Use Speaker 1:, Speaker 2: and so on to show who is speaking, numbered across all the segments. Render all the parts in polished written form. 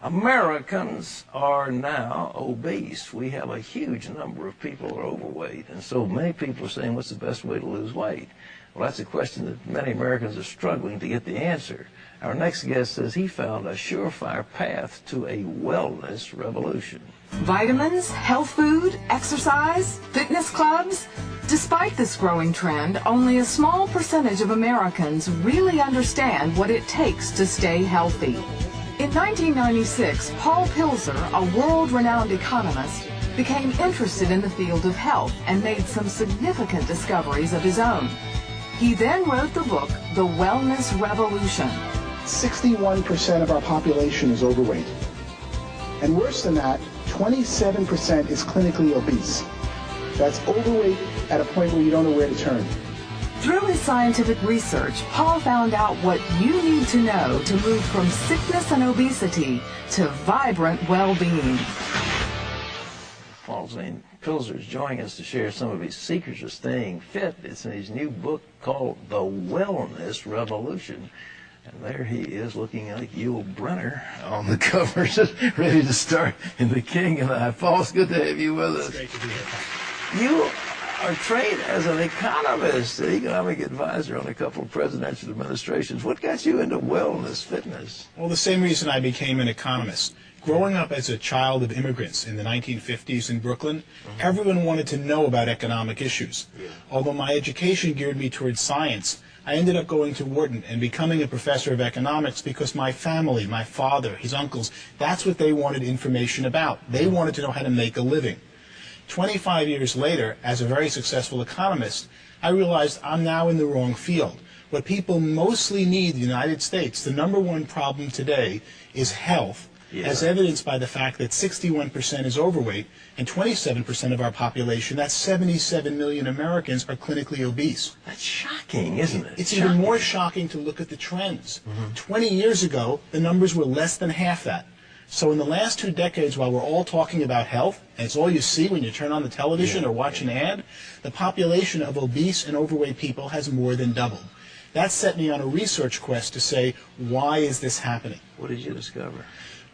Speaker 1: Americans are now obese. We have a huge number of people who are overweight, and so many people are saying, what's the best way to lose weight? Well, that's a question that many Americans are struggling to get the answer. Our next guest says he found a surefire path to a wellness revolution.
Speaker 2: Vitamins, health food, exercise, fitness clubs. Despite this growing trend, only a small percentage of Americans really understand what it takes to stay healthy. In 1996, Paul Pilzer, a world-renowned economist, became interested in the field of health and made some significant discoveries of his own. He then wrote the book, The Wellness Revolution.
Speaker 3: 61% of our population is overweight. And worse than that, 27% is clinically obese. That's overweight at a point where you don't know where to turn.
Speaker 2: Through his scientific research, Paul found out what you need to know to move from sickness and obesity to vibrant well-being.
Speaker 1: Paul Zane Pilzer is joining us to share some of his secrets of staying fit. It's in his new book called The Wellness Revolution. And there he is looking like Yul Brynner on the cover, just ready to start in The King and I. Paul, it's good to have you with us.
Speaker 4: It's great to be here.
Speaker 1: You are trained as an economist, an economic advisor on a couple of presidential administrations. What got you into wellness, fitness?
Speaker 4: Well, the same reason I became an economist. Growing up as a child of immigrants in the 1950s in Brooklyn, everyone wanted to know about economic issues. Although my education geared me towards science, I ended up going to Wharton and becoming a professor of economics because my family, my father, his uncles, that's what they wanted information about. They wanted to know how to make a living. 25 years later, as a very successful economist, I realized I'm now in the wrong field. What people mostly need in the United States, the number one problem today, is health, as evidenced by the fact that 61% is overweight and 27% of our population, that's 77 million Americans, are clinically obese.
Speaker 1: That's shocking, isn't it?
Speaker 4: It's even more shocking to look at the trends. 20 years ago, the numbers were less than half that. So in the last 2 decades, while we're all talking about health, and it's all you see when you turn on the television or watch an ad, the population of obese and overweight people has more than doubled. That set me on a research quest to say, why is this happening?
Speaker 1: What did you discover?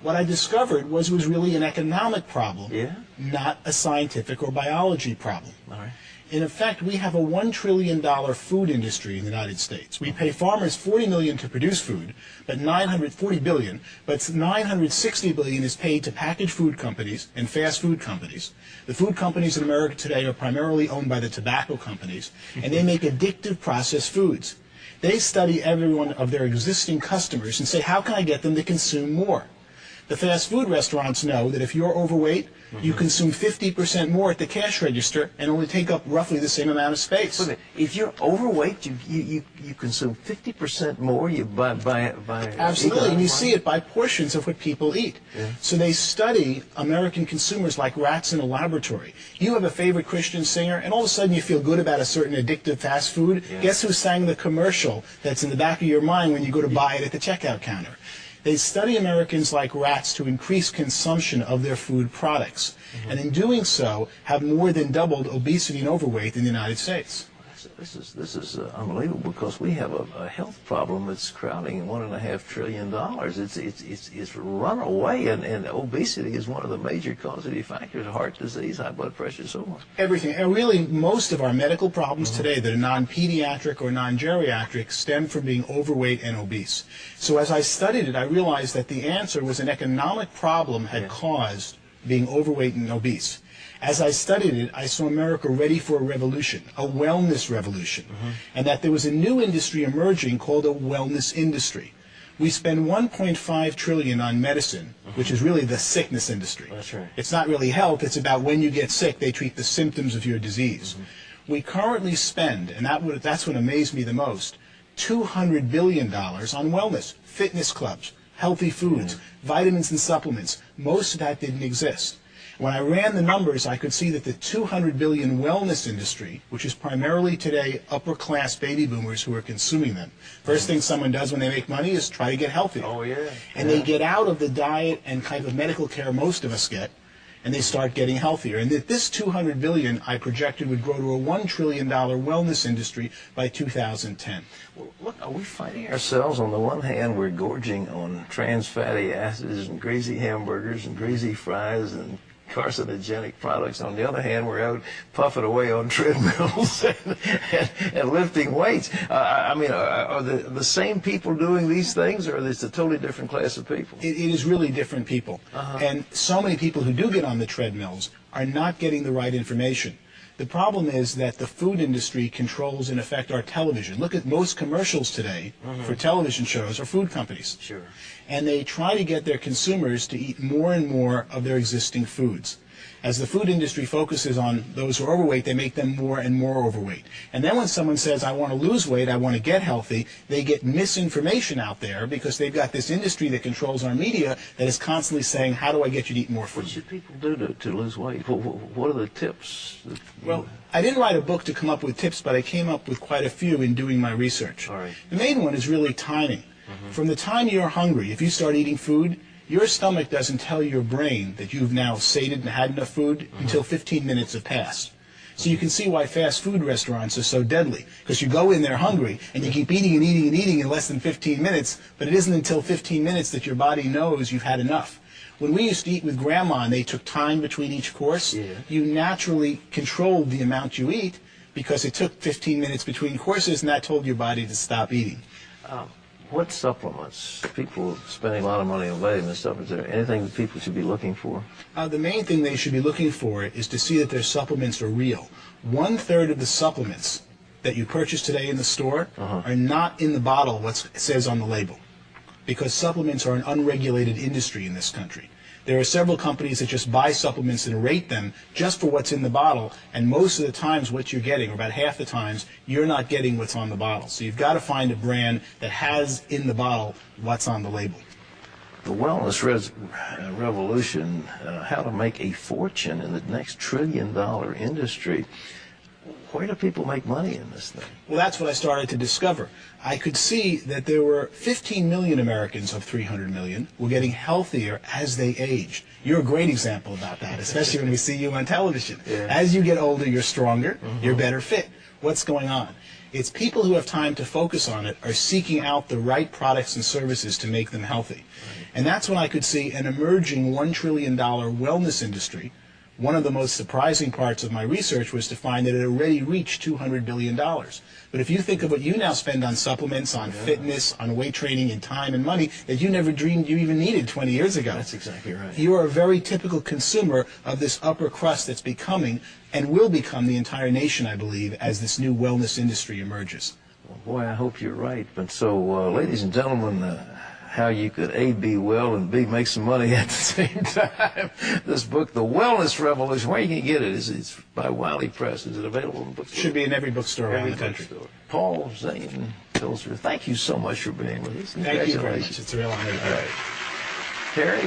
Speaker 4: What I discovered was it was really an economic problem, not a scientific or biology problem.
Speaker 1: All right.
Speaker 4: In effect, we have a $1 trillion food industry in the United States. We pay farmers $40 million to produce food, but $940 billion, but $960 billion is paid to packaged food companies and fast food companies. The food companies in America today are primarily owned by the tobacco companies, and they make addictive processed foods. They study every one of their existing customers and say, how can I get them to consume more? The fast food restaurants know that if you're overweight, you consume 50% more at the cash register and only take up roughly the same amount of space.
Speaker 1: Wait a minute. If you're overweight, you consume 50% more by
Speaker 4: Absolutely, and you see it by portions of what people eat. So they study American consumers like rats in a laboratory. You have a favorite Christian singer, and all of a sudden you feel good about a certain addictive fast food. Guess who sang the commercial that's in the back of your mind when you go to buy it at the checkout counter? They study Americans like rats to increase consumption of their food products, and in doing so have more than doubled obesity and overweight in the United States.
Speaker 1: This is unbelievable, because we have a health problem that's crowding $1.5 trillion. It's run away, and obesity is one of the major causative factors: heart disease, high blood pressure, so on.
Speaker 4: Everything, and really most of our medical problems today that are non-pediatric or non-geriatric stem from being overweight and obese. So as I studied it, I realized that the answer was an economic problem had caused being overweight and obese. As I studied it, I saw America ready for a revolution, a wellness revolution, and that there was a new industry emerging called a wellness industry. We spend $1.5 trillion on medicine, which is really the sickness industry.
Speaker 1: That's right.
Speaker 4: It's not really health, it's about when you get sick, they treat the symptoms of your disease. We currently spend, and that's what amazed me the most, $200 billion on wellness, fitness clubs, healthy foods, vitamins and supplements. Most of that didn't exist. When I ran the numbers, I could see that the $200 billion wellness industry, which is primarily today upper-class baby boomers who are consuming them, first thing someone does when they make money is try to get healthy.
Speaker 1: Oh, yeah.
Speaker 4: And they get out of the diet and kind of medical care most of us get, and they start getting healthier. And that this $200 billion I projected would grow to a $1 trillion wellness industry by 2010.
Speaker 1: Well, look, are we finding ourselves, on the one hand, we're gorging on trans fatty acids and greasy hamburgers and greasy fries and carcinogenic products. On the other hand, we're out puffing away on treadmills and lifting weights. I mean, are the same people doing these things, or is it a totally different class of people?
Speaker 4: It is really different people. And so many people who do get on the treadmills are not getting the right information. The problem is that the food industry controls, in effect, our television. Look at most commercials today for television shows are food companies.
Speaker 1: Sure.
Speaker 4: And they try to get their consumers to eat more and more of their existing foods. As the food industry focuses on those who are overweight, they make them more and more overweight. And then when someone says, I want to lose weight, I want to get healthy, they get misinformation out there because they've got this industry that controls our media that is constantly saying, how do I get you to eat more food?
Speaker 1: What should people do to lose weight? What are the tips?
Speaker 4: Well, I didn't write a book to come up with tips, but I came up with quite a few in doing my research.
Speaker 1: All right.
Speaker 4: The main one is really timing. From the time you're hungry, if you start eating food, your stomach doesn't tell your brain that you've now sated and had enough food until 15 minutes have passed. So you can see why fast food restaurants are so deadly, because you go in there hungry and you keep eating and eating and eating in less than 15 minutes, but it isn't until 15 minutes that your body knows you've had enough. When we used to eat with Grandma and they took time between each course, you naturally controlled the amount you eat because it took 15 minutes between courses, and that told your body to stop eating.
Speaker 1: What supplements? People spending a lot of money on vitamin supplements. Is there anything that people should be looking for?
Speaker 4: The main thing they should be looking for is to see that their supplements are real. 1/3 of the supplements that you purchase today in the store are not in the bottle what says on the label, because supplements are an unregulated industry in this country. There are several companies that just buy supplements and rate them just for what's in the bottle, and most of the times what you're getting, or about half the times, you're not getting what's on the bottle. So you've got to find a brand that has in the bottle what's on the label.
Speaker 1: The wellness revolution, how to make a fortune in the next $1 trillion industry. Where do people make money in this thing?
Speaker 4: Well, that's what I started to discover. I could see that there were 15 million Americans of 300 million were getting healthier as they aged. You're a great example about that, especially when we see you on television. As you get older, you're stronger, you're better fit. What's going on? It's people who have time to focus on it are seeking out the right products and services to make them healthy. And that's when I could see an emerging $1 trillion wellness industry. One of the most surprising parts of my research was to find that it already reached $200 billion. But if you think of what you now spend on supplements, on fitness, on weight training, and time and money that you never dreamed you even needed 20 years ago.
Speaker 1: That's exactly right.
Speaker 4: You are a very typical consumer of this upper crust that's becoming and will become the entire nation, I believe, as this new wellness industry emerges.
Speaker 1: Well, boy, I hope you're right. But so, ladies and gentlemen, how you could A, be well, and B, make some money at the same time. This book, The Wellness Revolution, where you can get it? It's by Wiley Press. Is it available in bookstores?
Speaker 4: Should be in every bookstore around the country.
Speaker 1: Paul, Zane, Pilzer, thank you so much for being with us.
Speaker 4: Thank you very much. It's a real honor.
Speaker 1: All right. Terry?